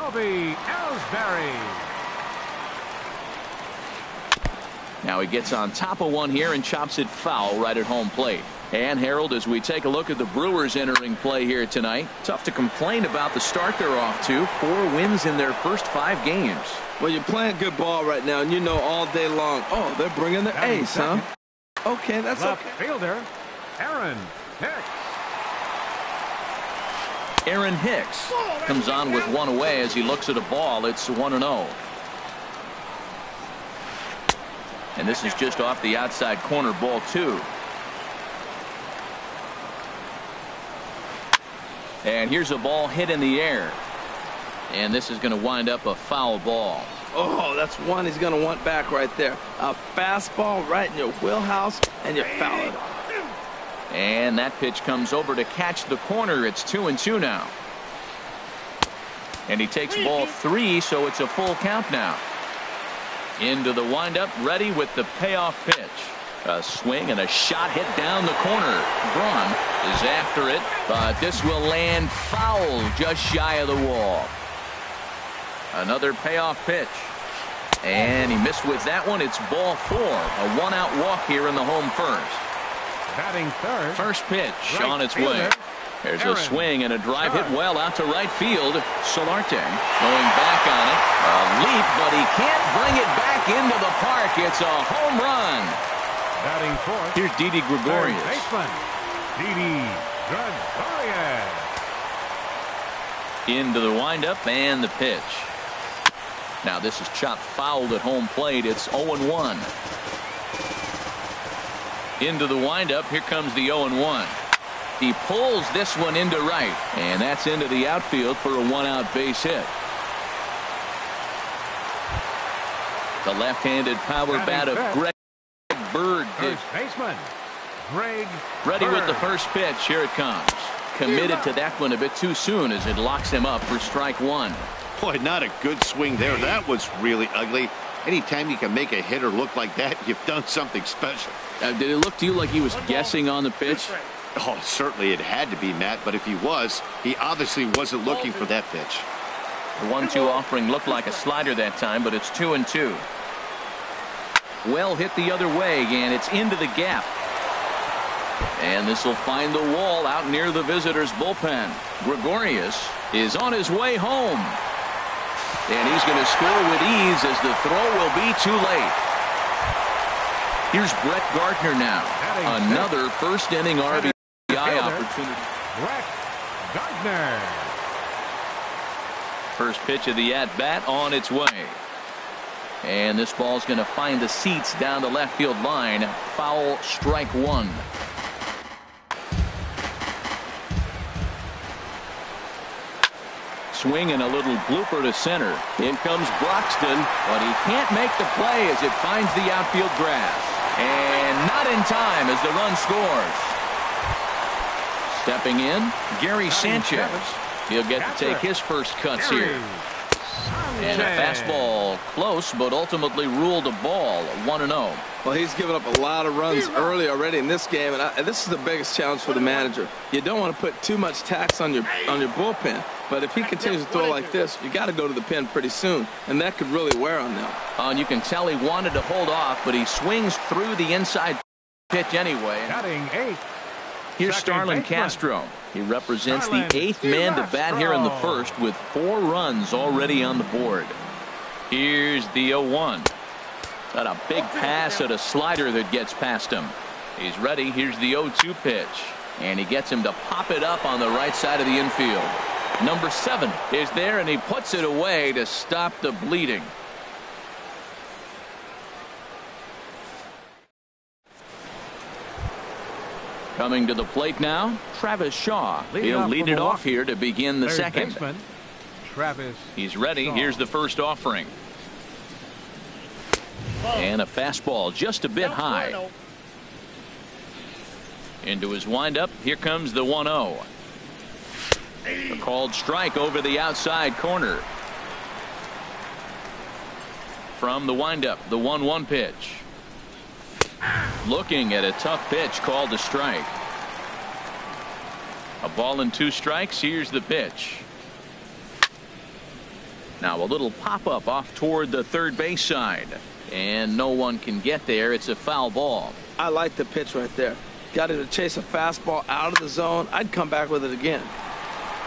Shelby Ellsbury. Now he gets on top of one here and chops it foul right at home plate. And Harold, as we take a look at the Brewers entering play here tonight, tough to complain about the start they're off to. 4 wins in their first 5 games. Well, you're playing good ball right now, and you know all day long, oh, they're bringing the ace, huh? Okay, that's Left okay. fielder, Aaron Hicks. Aaron Hicks comes on with one away as he looks at a ball. It's 1-0. And this is just off the outside corner, ball 2. And here's a ball hit in the air. And this is going to wind up a foul ball. Oh, that's one he's going to want back right there. A fastball right in your wheelhouse, and you foul it. And that pitch comes over to catch the corner. It's 2-2 now. And he takes ball 3, so it's a full count now. Into the windup, ready with the payoff pitch. A swing and a shot hit down the corner. Braun is after it, but this will land foul just shy of the wall. Another payoff pitch. And he missed with that one. It's ball 4. A 1-out walk here in the home first. Batting third. First pitch right on its fielder, way. There's Aaron a swing and a drive hit Judge. well out to right field. Solarte going back on it. A leap, but he can't bring it back into the park. It's a home run. Batting fourth. Here's Didi Third Gregorius. baseman, Didi Gregorius. Into the windup and the pitch. Now this is chopped fouled at home plate. It's 0-1. Into the windup. Here comes the 0-1. He pulls this one into right, and that's into the outfield for a 1-out base hit. The left-handed power bat of Greg Bird. First baseman, Greg Ready with the Bird. first pitch. Here it comes. Committed to that one a bit too soon as it locks him up for strike 1. Boy, not a good swing there. That was really ugly. Anytime you can make a hitter look like that, you've done something special. Did it look to you like he was guessing on the pitch? Oh, certainly it had to be, Matt, but if he was, he obviously wasn't looking for that pitch. The 1-2 offering looked like a slider that time, but it's 2-2. Well hit the other way, and it's into the gap. And this will find the wall out near the visitors' bullpen. Gregorius is on his way home. And he's going to score with ease as the throw will be too late. Here's Brett Gardner now. Another first inning RBI opportunity. Brett Gardner. First pitch of the at-bat on its way. And this ball's going to find the seats down the left field line. Foul, strike 1. Swing and a little blooper to center. In comes Broxton, but he can't make the play as it finds the outfield grass. And not in time as the run scores. Stepping in, Gary Sanchez. He'll get to take his first cuts here. And a fastball close, but ultimately ruled a ball. 1-0. Well, he's given up a lot of runs early already in this game, and this is the biggest challenge for the manager. You don't want to put too much tax on your bullpen, but if he continues to throw like this, you got to go to the pen pretty soon, and that could really wear on them. And you can tell he wanted to hold off, but he swings through the inside pitch anyway. Batting 8th. Here's Starlin Castro. He represents the 8th man to bat here in the first with 4 runs already on the board. Here's the 0-1. Got a big pass at a slider that gets past him. He's ready. Here's the 0-2 pitch. And he gets him to pop it up on the right side of the infield. Number 7 is there, and he puts it away to stop the bleeding. Coming to the plate now, Travis Shaw. He'll lead it off here to begin the second. Baseman, Travis He's ready. Shaw. Here's the first offering. And a fastball just a bit high. Into his windup. Here comes the 1-0. A called strike over the outside corner. From the windup, the 1-1 pitch. Looking at a tough pitch called a strike. A ball and 2 strikes. Here's the pitch. Now a little pop-up off toward the third base side. And no one can get there. It's a foul ball. I like the pitch right there. Got him to chase a fastball out of the zone. I'd come back with it again.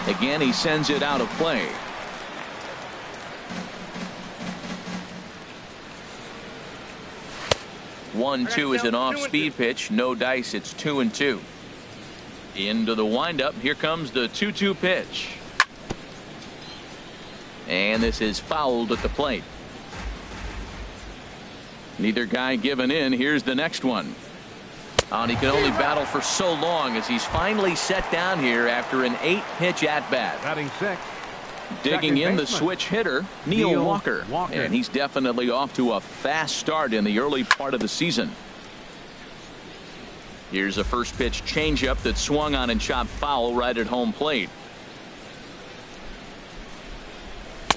Again, he sends it out of play. One, two is an off-speed pitch. No dice. It's 2-2. Into the windup. Here comes the 2-2 pitch. And this is fouled at the plate. Neither guy giving in. Here's the next one. And he can only battle for so long as he's finally set down here after an 8-pitch at-bat. Batting sixth. Digging in the baseman. switch hitter, Neil Walker. And he's definitely off to a fast start in the early part of the season. Here's a first pitch changeup that swung on and chopped foul right at home plate.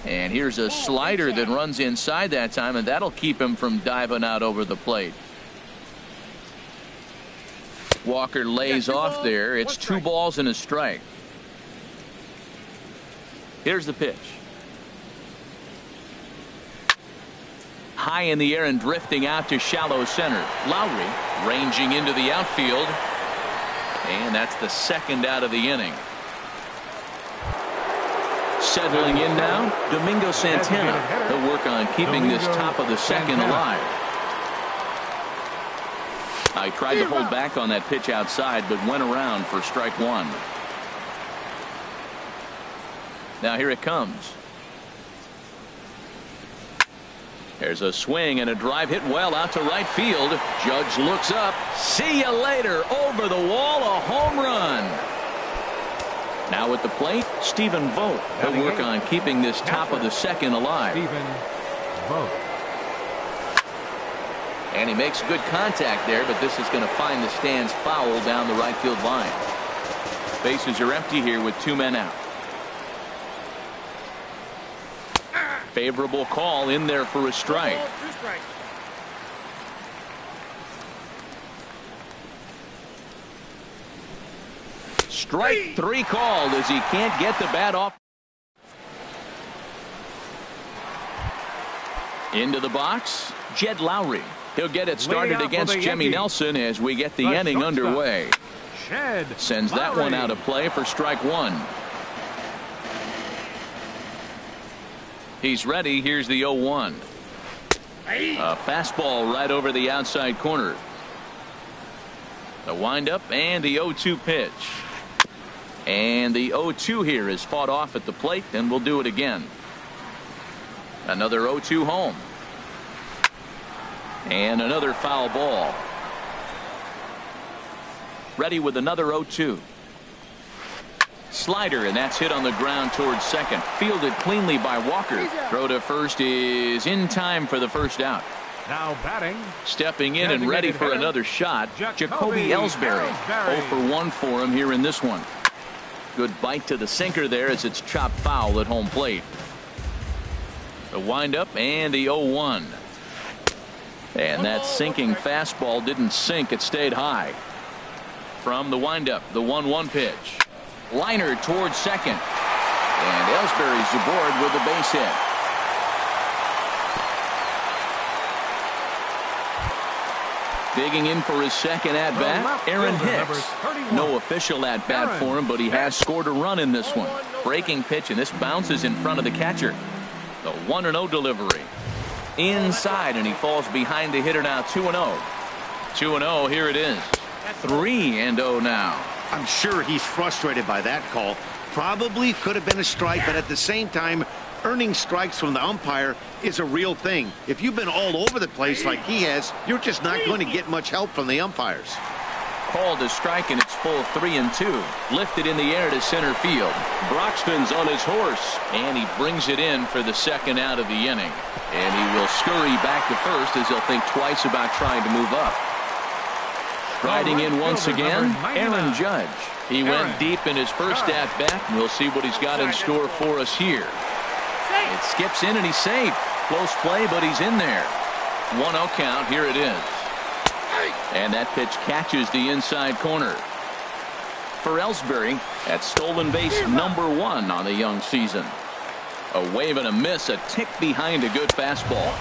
And here's a slider that runs inside that time, and that'll keep him from diving out over the plate. Walker lays off there. It's 2 balls and a strike. Here's the pitch. High in the air and drifting out to shallow center. Lowry ranging into the outfield. And that's the second out of the inning. Settling in now, Domingo Santana. He'll work on keeping this top of the second alive. I tried to hold back on that pitch outside, but went around for strike one. Now here it comes. There's a swing and a drive hit well out to right field. Judge looks up. See you later. Over the wall, a home run. Now at the plate, Stephen Vogt. He'll work on keeping this top of the second alive. Stephen Vogt. And he makes good contact there, but this is going to find the stands foul down the right field line. Bases are empty here with 2 men out. Favorable call in there for a strike. Strike 3 called as he can't get the bat off. Into the box, Jed Lowry. He'll get it started against Jimmy Nelson as we get the inning underway. Sends that one out of play for strike 1. He's ready. Here's the 0-1. A fastball right over the outside corner. The windup and the 0-2 pitch. And the 0-2 here is fought off at the plate, and we'll do it again. Another 0-2 home. And another foul ball. Ready with another 0-2. Slider, and that's hit on the ground towards second. Fielded cleanly by Walker. Throw to first is in time for the first out. Now batting. Stepping in and ready for another shot, Jacoby Ellsbury. 0 for 1 for him here in this one. Good bite to the sinker there as it's chopped foul at home plate. The windup and the 0-1. And that sinking fastball didn't sink. It stayed high. From the windup, the 1-1 pitch. Liner towards second. And Ellsbury's aboard with a base hit. Digging in for his second at-bat, Aaron Hicks. No official at-bat for him, but he has scored a run in this one. Breaking pitch, and this bounces in front of the catcher. The 1-0 delivery. Inside, and he falls behind the hitter now. 2-0. 2-0, here it is. 3-0 now. I'm sure he's frustrated by that call. Probably could have been a strike, but at the same time, earning strikes from the umpire is a real thing. If you've been all over the place like he has, you're just not going to get much help from the umpires. Called a strike, and it's full 3-2. Lifted in the air to center field. Broxton's on his horse, and he brings it in for the second out of the inning. And he will scurry back to first as he'll think twice about trying to move up. Riding in once again, Aaron Judge. He went deep in his first at-bat, and we'll see what he's got in store for us here. It skips in, and he's safe. Close play, but he's in there. 1-0 count. Here it is. And that pitch catches the inside corner. For Ellsbury, at stolen base number 1 on the young season. A wave and a miss, a tick behind a good fastball.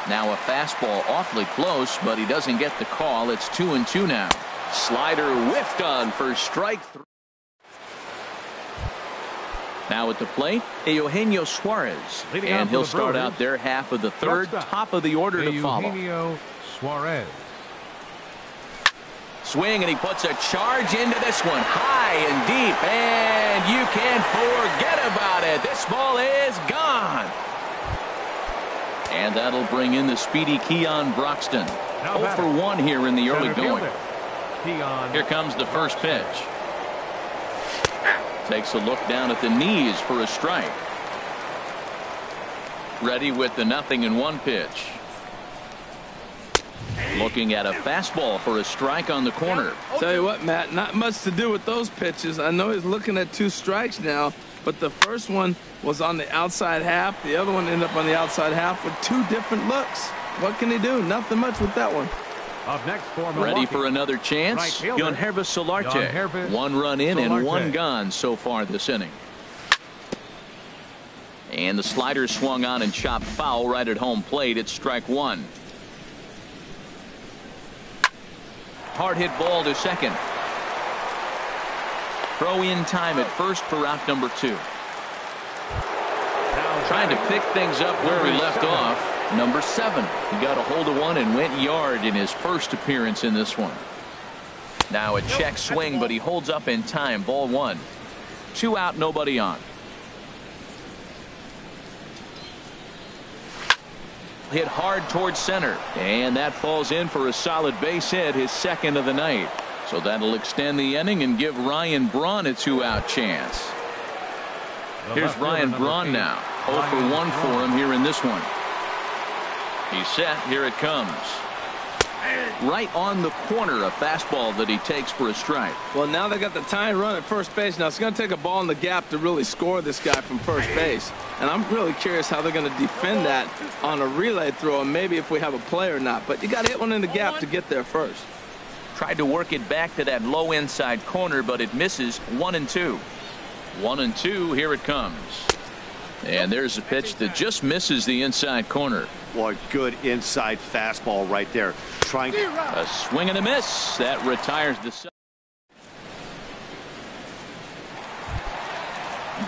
Now a fastball awfully close, but he doesn't get the call. It's 2-2 now. Slider whiffed on for strike 3. Now at the plate, Eugenio Suarez. And he'll start out their half of the third, top of the order to follow. Eugenio Suarez. Swing, and he puts a charge into this one, high and deep, and you can't forget about it. This ball is gone. And that'll bring in the speedy Keon Broxton. 0 for 1 here in the early going. Here comes the first pitch. Takes a look down at the knees for a strike. Ready with the 0-1 pitch. Looking at a fastball for a strike on the corner. Tell you what, Matt, not much to do with those pitches. I know he's looking at 2 strikes now, but the first one was on the outside half. The other one ended up on the outside half with 2 different looks. What can he do? Nothing much with that one. Up next for Milwaukee. Ready for another chance. Yonhervis Solarte. 1 run in and 1 gone so far this inning. And the slider swung on and chopped foul right at home plate. It's strike 1. Hard hit ball to second. Throw in time at first for out number 2. Trying to pick things up where he left off. Number 7. He got a hold of one and went yard in his first appearance in this one. Now a check swing, but he holds up in time. Ball 1. 2 out, nobody on. Hit hard towards center, and that falls in for a solid base hit, his second of the night. So that'll extend the inning and give Ryan Braun a 2-out chance. Here's Ryan Braun now. 0 for 1 for him here in this one. He's set. Here it comes. Right on the corner, a fastball that he takes for a strike. Well, now they got the tying run at first base. Now it's going to take a ball in the gap to really score this guy from first base. And I'm really curious how they're going to defend that on a relay throw, and maybe if we have a play or not. But you got to hit one in the gap to get there first. Tried to work it back to that low inside corner, but it misses. 1-2. 1-2. Here it comes. And there's a pitch that just misses the inside corner. What good inside fastball right there. Trying a swing and a miss that retires the.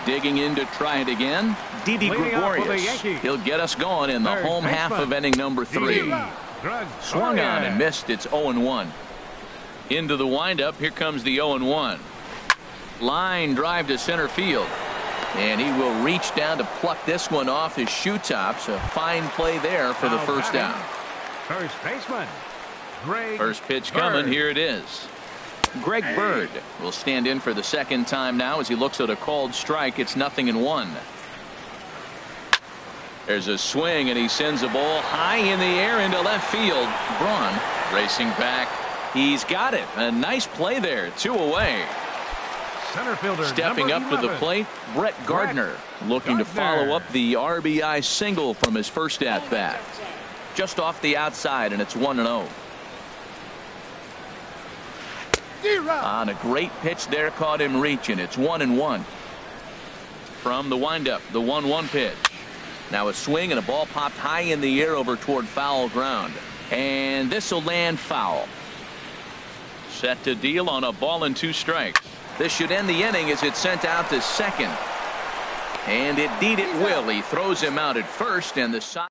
Digging in to try it again. Didi Gregorius. He'll get us going in the home half of inning number 3. Swung on and missed. It's 0-1. Into the windup. Here comes the 0-1. Line drive to center field. And he will reach down to pluck this one off his shoe tops. A fine play there for the first down. First baseman. First pitch coming. Here it is. Greg Bird will stand in for the second time now as he looks at a called strike. It's 0-1. There's a swing, and he sends a ball high in the air into left field. Braun racing back. He's got it. A nice play there. 2 away. Center fielder stepping up to the plate, Brett Gardner, looking to follow up the RBI single from his first at bat. Just off the outside, and it's 1-0. On a great pitch there, caught him reaching. It's 1-1. From the windup, the 1-1 pitch. Now a swing, and a ball popped high in the air over toward foul ground. And this will land foul. Set to deal on a ball and 2 strikes. This should end the inning as it's sent out to second. And indeed it will. He throws him out at first, and the side.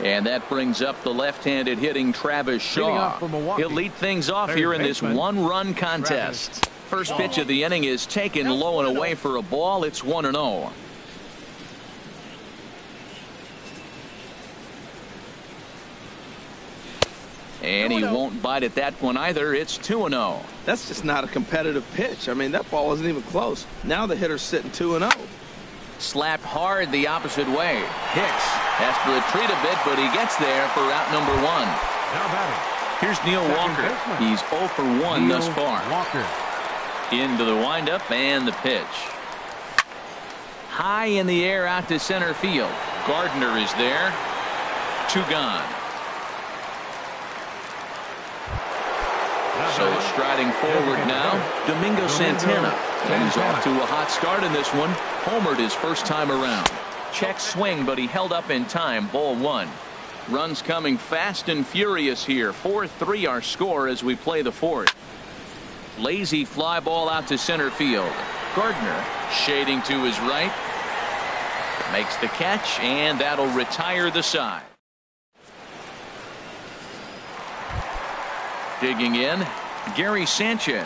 And that brings up the left-handed hitting Travis Shaw. He'll lead things off here in this 1-run contest. First pitch of the inning is taken low and away for a ball. It's 1-0. And he won't bite at that one either. It's 2-0. That's just not a competitive pitch. I mean, that ball wasn't even close. Now the hitter's sitting 2-0. Slapped hard the opposite way. Hicks has to retreat a bit, but he gets there for out number 1. Now batting. Here's Neil Walker. He's 0 for 1 thus far. Walker. Into the windup and the pitch. High in the air out to center field. Gardner is there. 2 gone. So striding forward now, Domingo Santana. And he's off to a hot start in this one. Homered his first time around. Check swing, but he held up in time. Ball one. Runs coming fast and furious here. 4-3 our score as we play the fourth. Lazy fly ball out to center field. Gardner shading to his right. Makes the catch, and that'll retire the side. Digging in, Gary Sanchez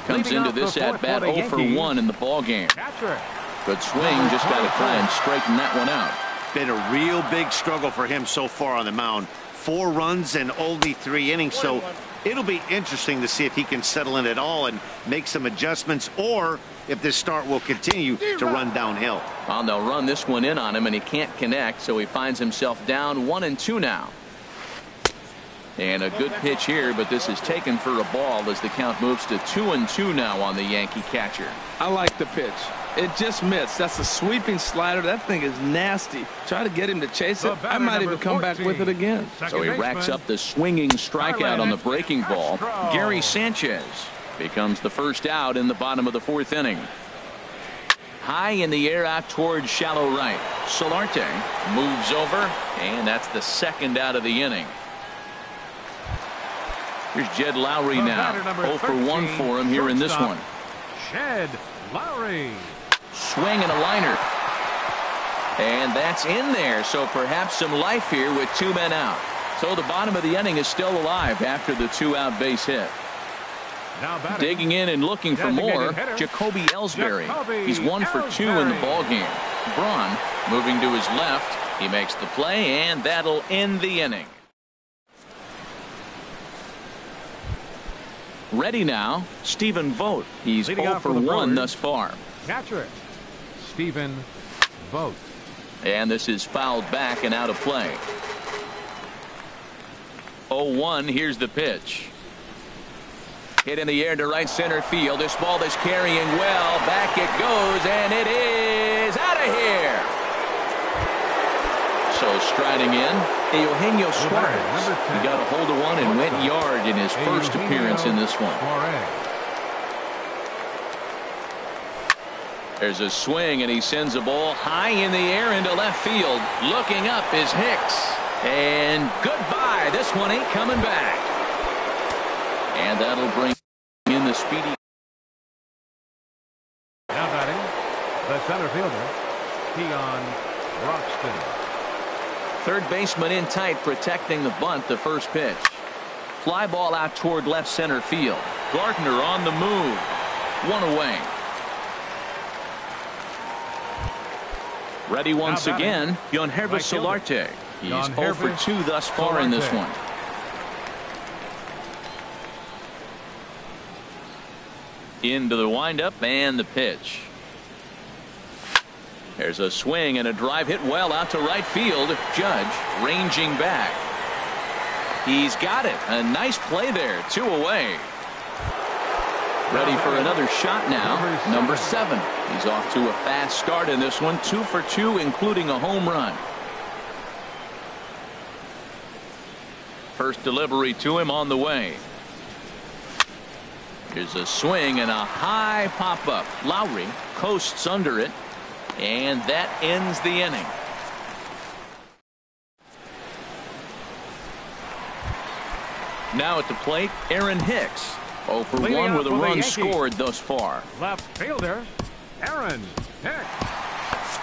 comes Leading into off the this fourth at bat for the 0 for Yankees. 1 in the ball game. Catcher. Good swing, just got to try and straighten that one out. Been a real big struggle for him so far on the mound. 4 runs in only 3 innings, so it'll be interesting to see if he can settle in at all and make some adjustments, or if this start will continue to run downhill. Well, they'll run this one in on him, and he can't connect, so he finds himself down 1-2 now. And a good pitch here, but this is taken for a ball as the count moves to 2-2 now on the Yankee catcher. I like the pitch. It just missed. That's a sweeping slider. That thing is nasty. Try to get him to chase it. I might even come back with it again. So he racks up the swinging strikeout on the breaking ball. Gary Sanchez becomes the first out in the bottom of the fourth inning. High in the air out towards shallow right. Solarte moves over, and that's the second out of the inning. Here's Jed Lowry now. 0 for 1 for him here in this one. Jed Lowry. Swing and a liner. And that's in there, so perhaps some life here with 2 men out. So the bottom of the inning is still alive after the 2-out base hit. Now batting. Digging in and looking for more, Hitter. Jacoby Ellsbury. Jacoby He's 1 for 2 in the Ellsbury. ball game. Braun moving to his left. He makes the play, and that'll end the inning. Ready now, Stephen Vogt. He's Leading 0 off for for the 1 Brewers. thus far. Catcher. Stephen Vogt. And this is fouled back and out of play. 0-1, here's the pitch. Hit in the air to right center field. This ball is carrying well. Back it goes, and it is out of here. So striding in, Eugenio Suarez. He got a hold of one and went yard in his first appearance in this one. There's a swing, and he sends a ball high in the air into left field. Looking up is Hicks. And goodbye. This one ain't coming back. And that'll bring in the speedy. Now batting, the center fielder, Keon Broxton. Third baseman in tight, protecting the bunt. The first pitch. Fly ball out toward left center field. Gardner on the move. 1 away. Ready once again, Yonhervis Right fielder. Solarte. He's Yonhervis 0 for 2 thus far in this Solarte. one. Into the windup and the pitch. There's a swing and a drive hit well out to right field. Judge ranging back. He's got it. A nice play there. 2 away. Ready for another shot now. Number 7. He's off to a fast start in this one. 2 for 2, including a home run. First delivery to him on the way. Here's a swing and a high pop-up. Lowry coasts under it, and that ends the inning. Now at the plate, Aaron Hicks. 0 for 1 with a run scored thus far. Left fielder, Aaron Hicks.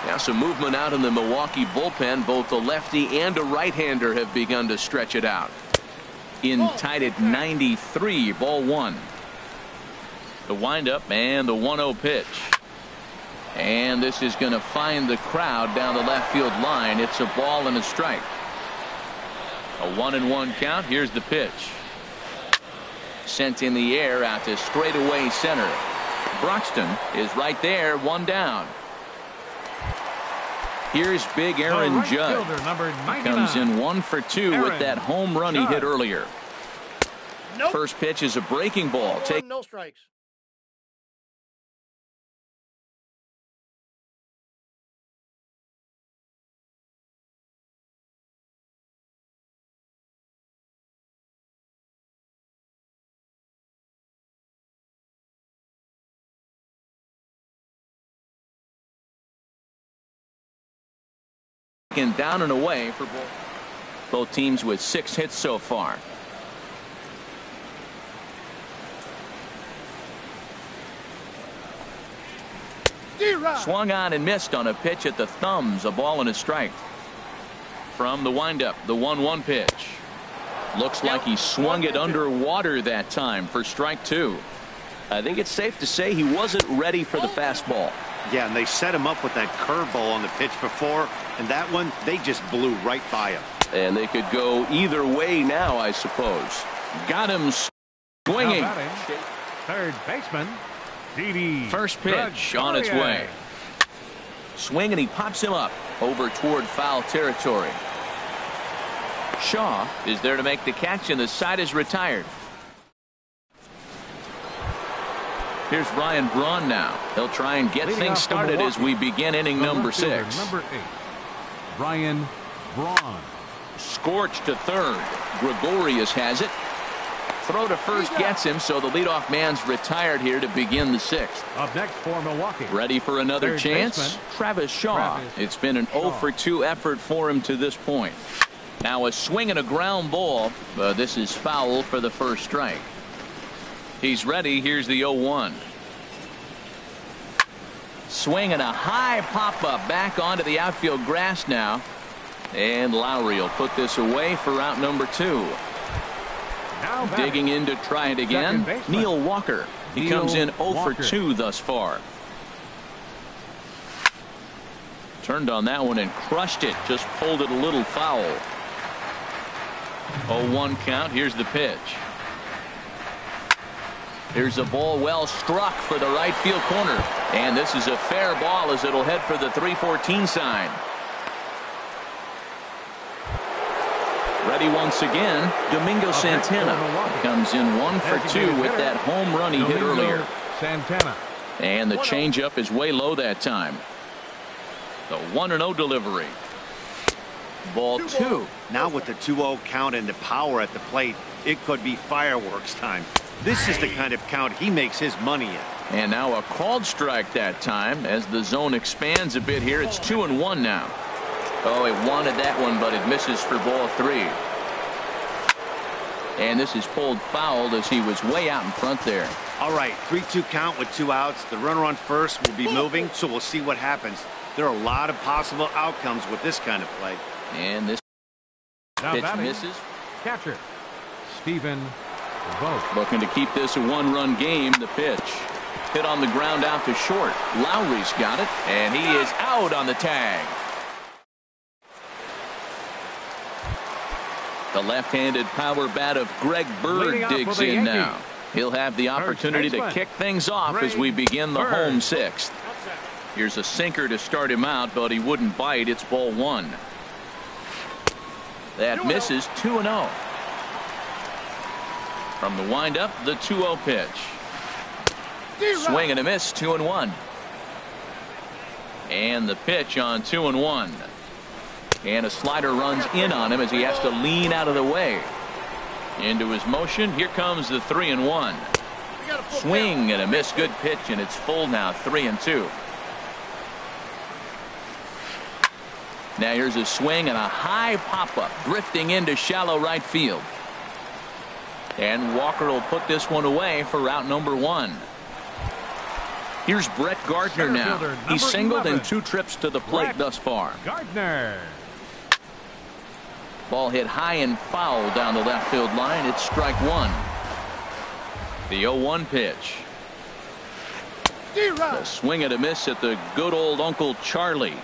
Now some movement out in the Milwaukee bullpen. Both a lefty and a right-hander have begun to stretch it out. In tight at 93, ball 1. The windup and the 1-0 pitch. And this is going to find the crowd down the left field line. It's a ball and a strike. A 1-1 count. Here's the pitch. Sent in the air out to straightaway center. Broxton is right there, 1 down. Here's big Aaron Right Judge. fielder, number He 99. comes in 1 for 2 with Aaron that home run he hit Judge. earlier. First pitch is a breaking ball. No strikes. And down and away for both teams with 6 hits so far. Swung on and missed on a pitch at the thumbs. A ball and a strike. From the windup, the 1-1 pitch. Looks like he swung it underwater that time for strike 2. I think it's safe to say he wasn't ready for the fastball. Yeah, and they set him up with that curveball on the pitch before, and that one, they just blew right by him. And they could go either way now, I suppose. Got him swinging. Third baseman, Didi. First pitch on its way. Swing, and he pops him up over toward foul territory. Shaw is there to make the catch, and the side is retired. Here's Ryan Braun now. He'll try and get things started as we begin inning number 6. Number 8, Ryan Braun. Scorched to third. Gregorius has it. Throw to first gets him, so the leadoff man's retired here to begin the 6th. Up next for Milwaukee. Ready for another Third chance? baseman, Travis Shaw. It's been an 0 for 2 effort for him to this point. Now a swing and a ground ball, but this is foul for the first strike. He's ready. Here's the 0-1. Swing and a high pop-up back onto the outfield grass now. And Lowry will put this away for out number 2. Now digging in to try it again. Neil Walker. He comes in 0 for 2 thus far. Turned on that one and crushed it. Just pulled it a little foul. 0-1 count. Here's the pitch. Here's a ball well struck for the right field corner. And this is a fair ball as it'll head for the 3-14 sign. Ready once again, Domingo Santana comes in 1 for 2 with that home run he hit earlier. Santana. And the changeup is way low that time. The 1-0 delivery. Ball 2. Now with the 2-0 count and the power at the plate, it could be fireworks time. This is the kind of count he makes his money in. And now a called strike that time as the zone expands a bit here. It's 2-1 now. Oh, he wanted that one, but it misses for ball 3. And this is pulled foul as he was way out in front there. All right, 3-2 count with 2 outs. The runner on first will be moving, so we'll see what happens. There are a lot of possible outcomes with this kind of play. And this pitch misses. Catcher, Stephen Vogt. Looking to keep this a 1-run game. The pitch. Hit on the ground out to short. Lowry's got it, and he is out on the tag. The left-handed power bat of Greg Bird digs in now. He'll have the opportunity to kick things off as we begin the home 6th. Here's a sinker to start him out, but he wouldn't bite. It's ball 1. That misses. 2-0. From the windup, the 2-0 pitch. Swing and a miss. 2-1. And the pitch on 2-1. And a slider runs in on him as he has to lean out of the way. Into his motion. Here comes the 3-1. Swing and a miss. Good pitch, and it's full now. 3-2. Now here's a swing and a high pop-up drifting into shallow right field. And Walker will put this one away for out number 1. Here's Brett Gardner now. He's singled in 2 trips to the plate thus far. Gardner. Ball hit high and foul down the left field line. It's strike 1. The 0-1 pitch. A swing and a miss at the good old Uncle Charlie.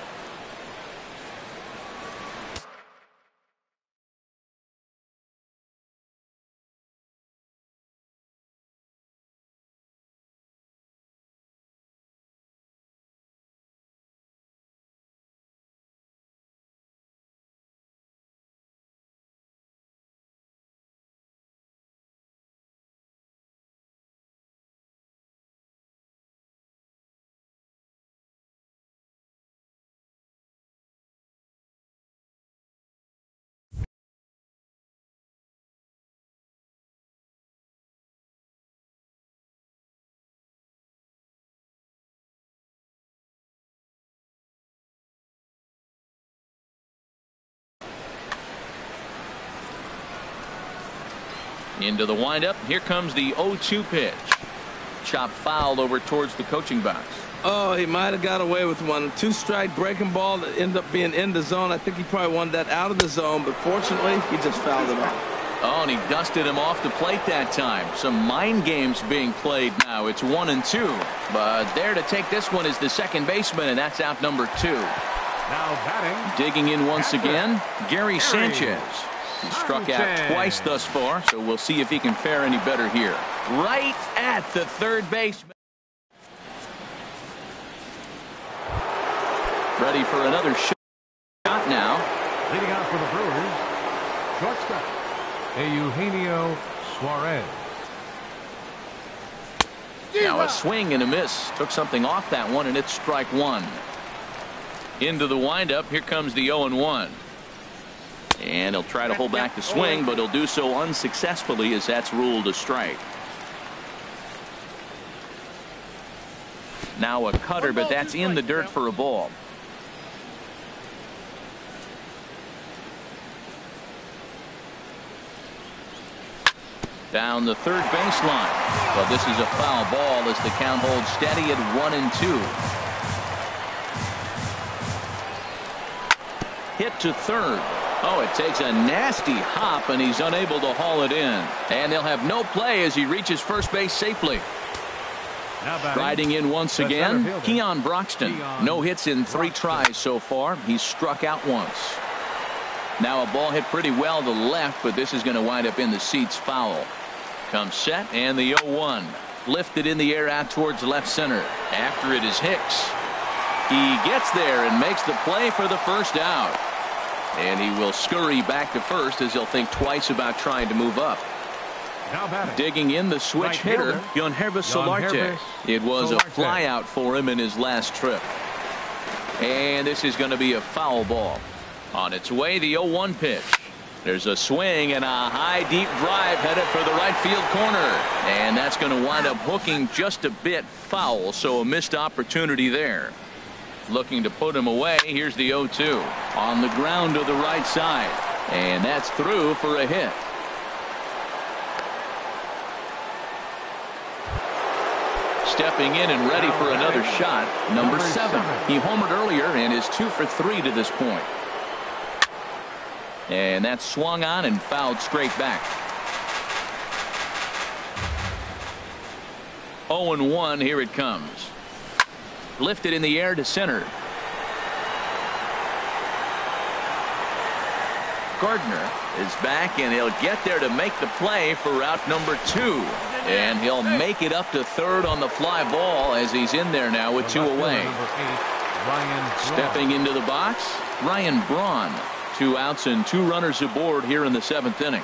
Into the windup. Here comes the 0-2 pitch. Chop foul over towards the coaching box. Oh, he might have got away with one. 2-strike breaking ball that ended up being in the zone. I think he probably wanted that out of the zone, but fortunately, he just fouled it off. Oh, and he dusted him off the plate that time. Some mind games being played now. It's 1-2. But there to take this one is the second baseman, and that's out number 2. Now batting. Digging in once again, Gary Sanchez. He struck out twice thus far, so we'll see if he can fare any better here. Right at the third baseman. Ready for another shot now. Leading out for the Brewers, shortstop, Eugenio Suarez. Now a swing and a miss. Took something off that one, and it's strike one. Into the windup. Here comes the 0-1. And he'll try to hold back the swing, but he'll do so unsuccessfully as that's ruled a strike. Now a cutter, but that's in the dirt for a ball. Down the third baseline. Well, this is a foul ball as the count holds steady at 1-2. Hit to third. Oh, it takes a nasty hop, and he's unable to haul it in. And they'll have no play as he reaches first base safely. Riding in once again, Keon Broxton. No hits in 3 tries so far. He's struck out once. Now a ball hit pretty well to left, but this is going to wind up in the seats foul. Comes set, and the 0-1. Lifted in the air out towards left center. After it is Hicks. He gets there and makes the play for the first out. And he will scurry back to first as he'll think twice about trying to move up. Digging in the switch hitter, Yangervis Solarte. It was a fly out for him in his last trip. And this is going to be a foul ball. On its way, the 0-1 pitch. There's a swing and a high deep drive headed for the right field corner. And that's going to wind up hooking just a bit foul, so a missed opportunity there. Looking to put him away. Here's the 0-2 on the ground to the right side, and that's through for a hit. Stepping in and ready for another shot, number 7. He homered earlier and is 2 for 3 to this point. And that's swung on and fouled straight back. 0-1. Here it comes. Lifted in the air to center. Gardner is back, and he'll get there to make the play for out number 2. And he'll make it up to third on the fly ball as he's in there now with 2 away. Stepping into the box, Ryan Braun. 2 outs and 2 runners aboard here in the 7th inning.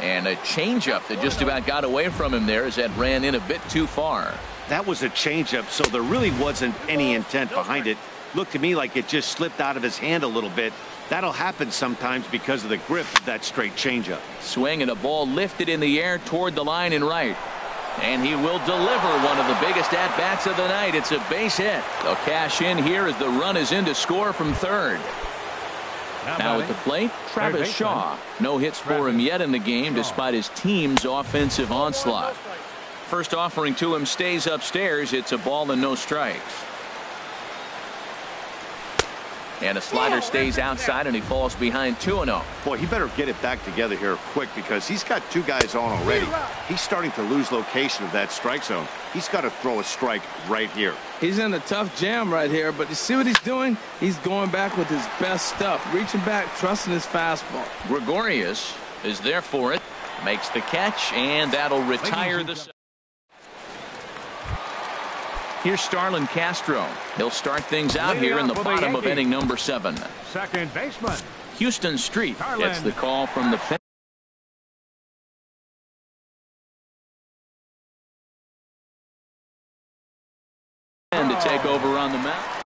And a changeup that just about got away from him there as that ran in a bit too far. That was a changeup, so there really wasn't any intent behind it. Looked to me like it just slipped out of his hand a little bit. That'll happen sometimes because of the grip of that straight changeup. Swing and a ball lifted in the air toward the line and right. And he will deliver one of the biggest at-bats of the night. It's a base hit. They'll cash in here as the run is in to score from third. Now at the plate, Travis Shaw. No hits for him yet in the game despite his team's offensive onslaught. First offering to him stays upstairs. It's a ball and no strikes. And a slider stays outside, and he falls behind 2-0. Boy, he better get it back together here quick because he's got 2 guys on already. He's starting to lose location of that strike zone. He's got to throw a strike right here. He's in a tough jam right here, but you see what he's doing? He's going back with his best stuff. Reaching back, trusting his fastball. Gregorius is there for it. Makes the catch, and that'll retire the... Here's Starlin Castro. He'll start things out here in the bottom of inning number 7. Second baseman, Houston Street gets the call from the pen. To take over on the mound.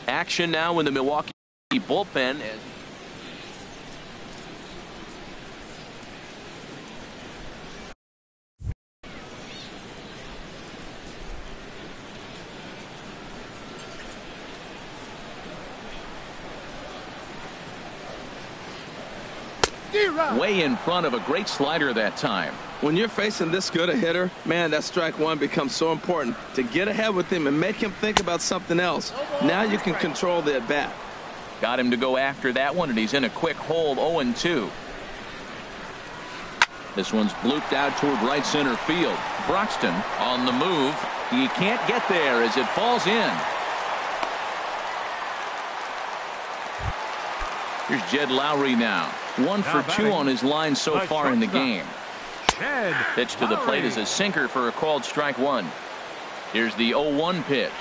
Action now in the Milwaukee bullpen. Way in front of a great slider that time. When you're facing this good a hitter, man, that strike one becomes so important to get ahead with him and make him think about something else. Now you can control the at-bat. Got him to go after that one, and he's in a quick hole, 0-2. This one's blooped out toward right center field. Broxton on the move. He can't get there as it falls in. Here's Jed Lowry now. 1 for 2 on his line so far in the game. Pitch to the plate is a sinker for a called strike one. Here's the 0-1 pitch.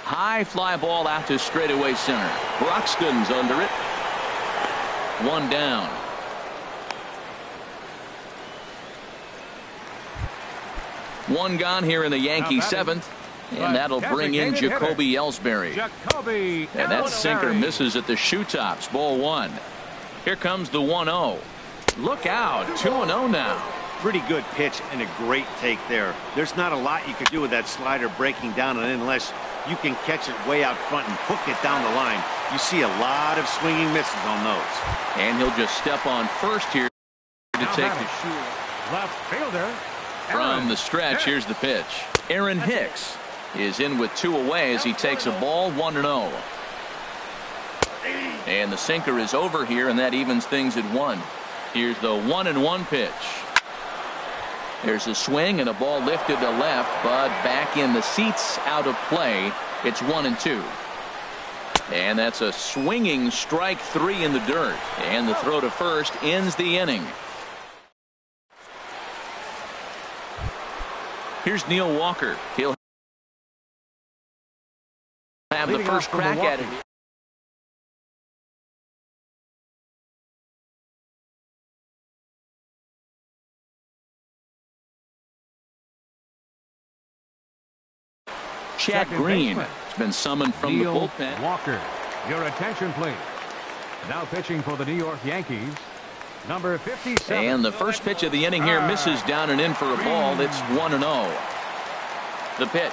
High fly ball out to straightaway center. Broxton's under it. One down. One gone here in the Yankee seventh. And that'll bring in Jacoby Ellsbury. And that sinker misses at the shoe tops. Ball one. Here comes the 1-0. Look out. 2-0 now. Pretty good pitch and a great take there. There's not a lot you could do with that slider breaking down, and unless you can catch it way out front and hook it down the line, you see a lot of swinging misses on those. And he'll just step on first here to take the shoe. Left fielder. From the stretch, here's the pitch. Aaron Hicks is in with 2 away as he takes a ball, 1-0. And the sinker is over here, and that evens things at 1. Here's the 1-1 pitch. There's a swing and a ball lifted to left, but back in the seats, out of play. It's 1-2. And that's a swinging strike 3 in the dirt. And the throw to first ends the inning. Here's Neil Walker. He'll have the first crack at it. Chad Green has been summoned from Neil the bullpen. Walker, your attention please. Now pitching for the New York Yankees, number 57. And the first pitch of the inning here misses down and in for a ball. It's 1-0. The pitch.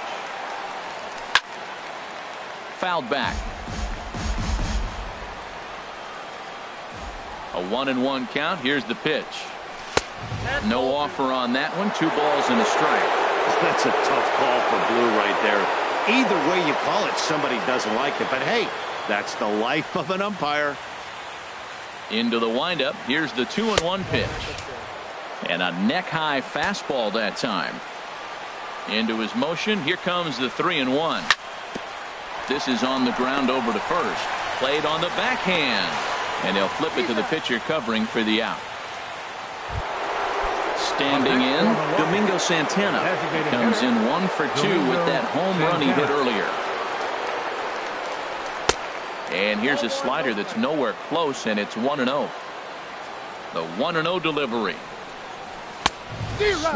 Fouled back. A 1-1 count. Here's the pitch. No offer on that one. 2 balls and a strike. That's a tough call for Blue right there. Either way you call it, somebody doesn't like it. But hey, that's the life of an umpire. Into the windup. Here's the 2-1 pitch. And a neck-high fastball that time. Into his motion. Here comes the 3-1. This is on the ground over to first. Played on the backhand. And they'll flip it to the pitcher covering for the out. Standing in, Domingo Santana comes in 1 for 2 with that home run he hit earlier. And here's a slider that's nowhere close, and it's 1-0. The 1-0 delivery.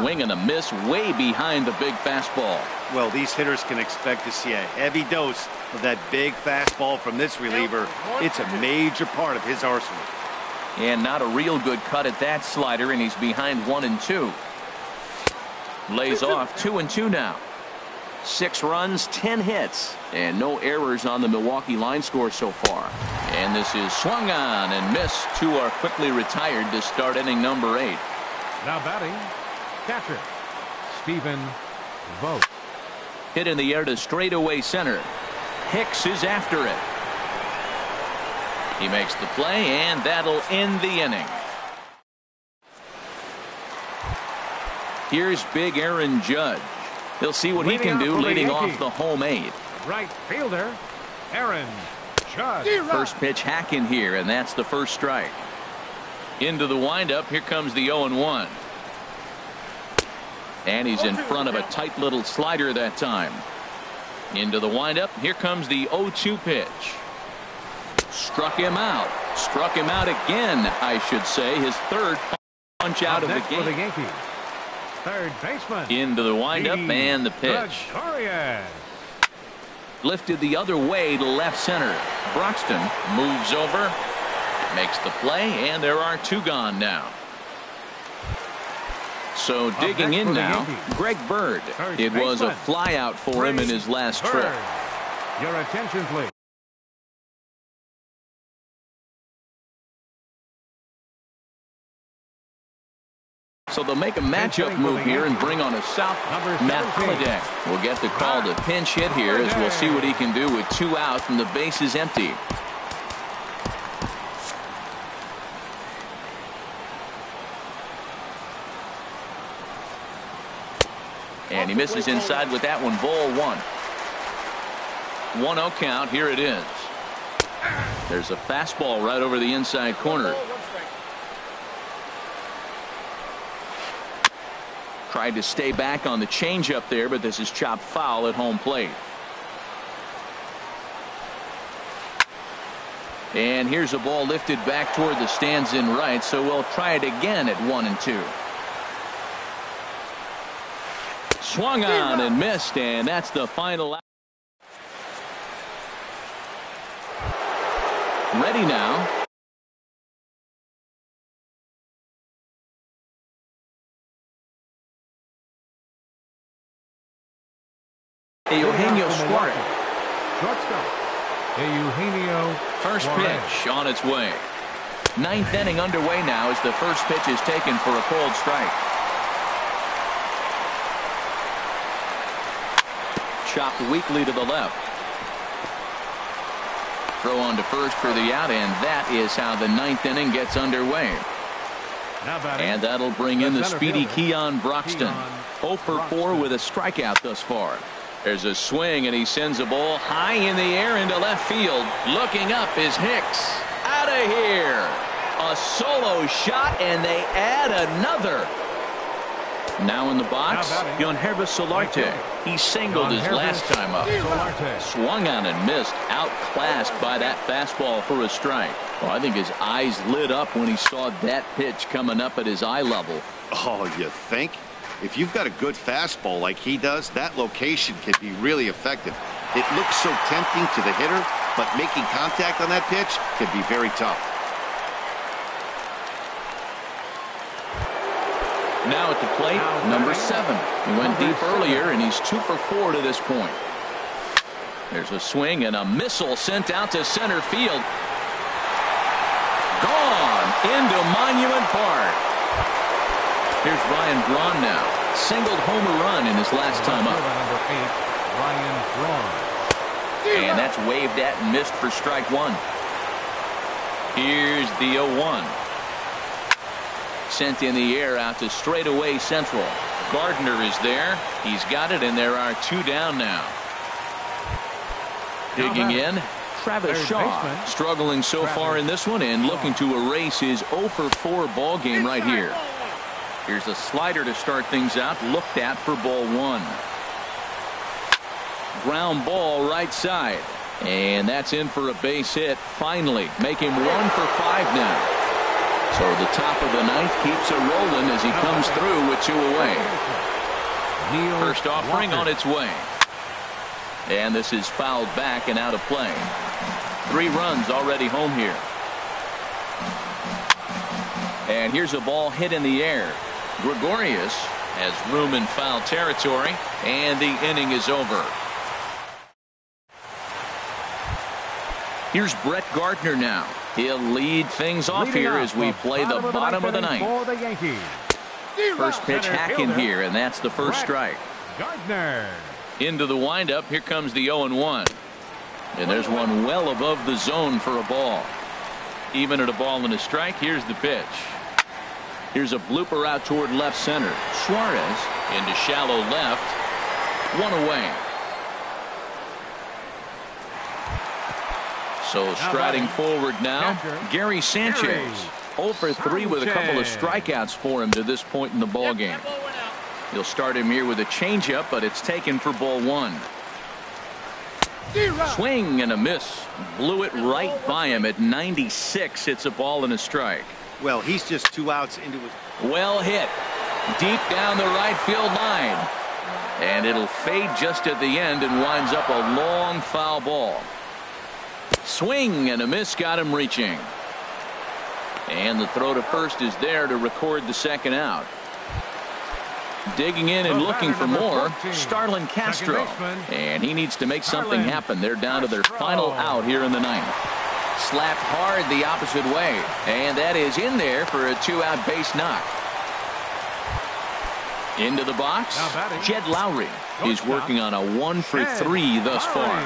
Swing and a miss way behind the big fastball. Well, these hitters can expect to see a heavy dose of that big fastball from this reliever. It's a major part of his arsenal. And not a real good cut at that slider, and he's behind 1-2. Lays off 2-2 now. 6 runs, 10 hits, and no errors on the Milwaukee line score so far. And this is swung on and missed. 2 are quickly retired to start inning number 8. Now batting, catcher, Stephen Vogt. Hit in the air to straightaway center. Hicks is after it. He makes the play, and that'll end the inning. Here's big Aaron Judge. He'll see what he can do leading off the home 8. Right fielder, Aaron Judge. First pitch hack in here, and that's the first strike. Into the windup. Here comes the 0-1. And he's in front of a tight little slider that time. Into the windup. Here comes the 0-2 pitch. Struck him out. Struck him out again, I should say. His third punch out of the game. For the Yankees, third baseman. Into the windup and the pitch. Lifted the other way to left center. Broxton moves over, makes the play, and there are 2 gone now. So digging in now, Greg Bird. It was a flyout for him in his last trip. Your attention, please. So they'll make a matchup move here and bring on a South. Matt Holliday will get the call to pinch hit here as we'll see what he can do with 2 out and the base is empty. And he misses inside with that one. Ball 1. 1-0 count. Here it is. There's a fastball right over the inside corner. Tried to stay back on the changeup there, but this is chopped foul at home plate. And here's a ball lifted back toward the stands in right, so we'll try it again at 1-2. Swung on and missed, and that's the final out. Ready now. Eugenio Suarez. Shortstop. Eugenio. First pitch on its way. 9th inning underway now as the first pitch is taken for a cold strike. Chopped weakly to the left. Throw on to first for the out, and that is how the 9th inning gets underway. And that'll bring in the speedy Keon Broxton. 0 for 4 with a strikeout thus far. There's a swing, and he sends a ball high in the air into left field. Looking up is Hicks. Out of here. A solo shot, and they add another. Now in the box, Yangervis Solarte. He singled his last time up. Swung on and missed. Outclassed by that fastball for a strike. Well, I think his eyes lit up when he saw that pitch coming up at his eye level. Oh, you think? If you've got a good fastball like he does, that location can be really effective. It looks so tempting to the hitter, but making contact on that pitch can be very tough. Now at the plate, number 7. He went deep earlier, and he's 2 for 4 to this point. There's a swing and a missile sent out to center field. Gone into Monument Park. Here's Ryan Braun now. Singled homer run in his last time up. And that's waved at and missed for strike 1. Here's the 0-1. Sent in the air out to straightaway central. Gardner is there. He's got it, and there are 2 down now. Digging in, Travis Shaw. Struggling so far in this one and looking to erase his 0 for 4 ball game right here. Here's a slider to start things out. Looked at for ball 1. Ground ball right side. And that's in for a base hit. Finally, make him 1 for 5 now. So the top of the 9th keeps it rolling as he comes through with 2 away. First offering on its way. And this is fouled back and out of play. 3 runs already home here. And here's a ball hit in the air. Gregorius has room in foul territory, and the inning is over. Here's Brett Gardner now. He'll lead things off here as we play the bottom of the 9th. First pitch hack in here, and that's the first strike. Gardner. Into the windup. Here comes the 0-1. And there's one well above the zone for a ball. Even at a ball and a strike, here's the pitch. Here's a blooper out toward left center. Suarez into shallow left. 1 away. So striding forward now, Gary Sanchez. 0 for 3 with a couple of strikeouts for him to this point in the ball game. He'll start him here with a changeup, but it's taken for ball 1. Swing and a miss. Blew it right by him at 96. It's a ball and a strike. Well, he's just 2 outs into his. Well hit. Deep down the right field line. And it'll fade just at the end and winds up a long foul ball. Swing and a miss got him reaching. And the throw to first is there to record the second out. Digging in and looking for more, Starlin Castro. And he needs to make something happen. They're down to their final out here in the 9th. Slapped hard the opposite way. And that is in there for a 2-out base knock. Into the box, Now batting. Jed Lowry. He's working on a 1 for 3 thus far.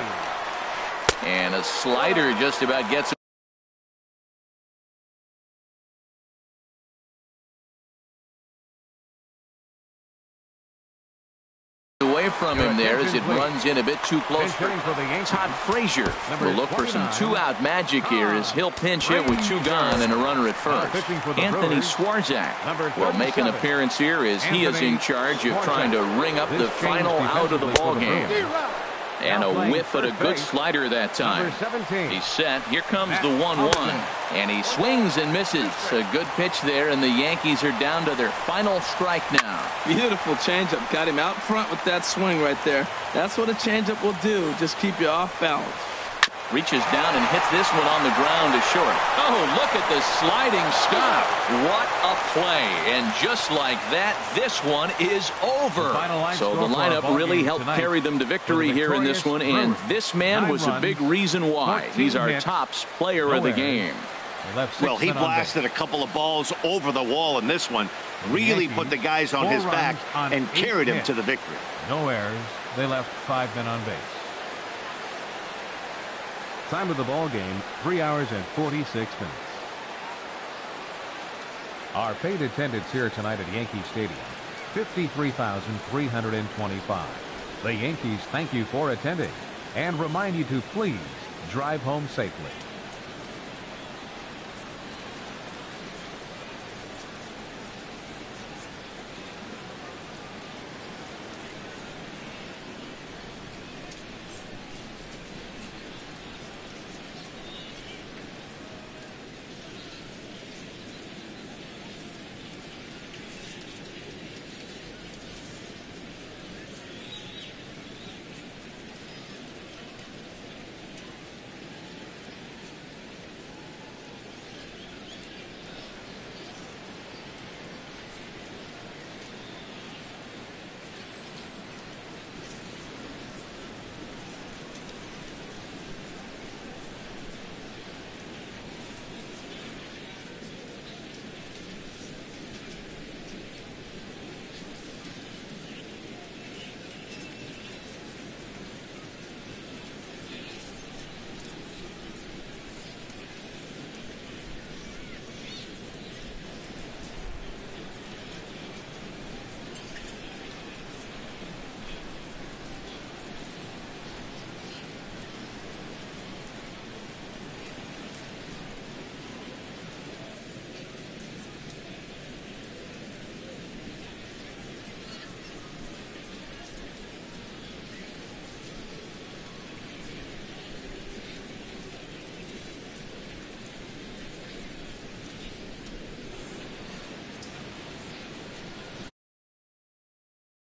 And a slider just about gets away from him there as it runs in a bit too close for Todd Frazier. Will look for some 2-out magic here as he'll pinch hit with 2 gone and a runner at first. Anthony Swarzak will make an appearance here as he is in charge of trying to ring up the final out of the ball game. And a whiff at a good slider that time. He's set. Here comes the 1-1. And he swings and misses. A good pitch there, and the Yankees are down to their final strike now. Beautiful changeup. Got him out front with that swing right there. That's what a changeup will do. Just keep you off balance. Reaches down and hits this one on the ground to short. Oh, look at the sliding stop. What a play. And just like that, this one is over. So the lineup really helped carry them to victory here in this one. And this man was a big reason why. He's our tops player of the game. Well, he blasted a couple of balls over the wall in this one. Really put the guys on his back and carried him to the victory. No errors. They left 5 men on base. Time of the ball game, 3 hours and 46 minutes. Our paid attendance here tonight at Yankee Stadium, 53,325. The Yankees thank you for attending and remind you to please drive home safely.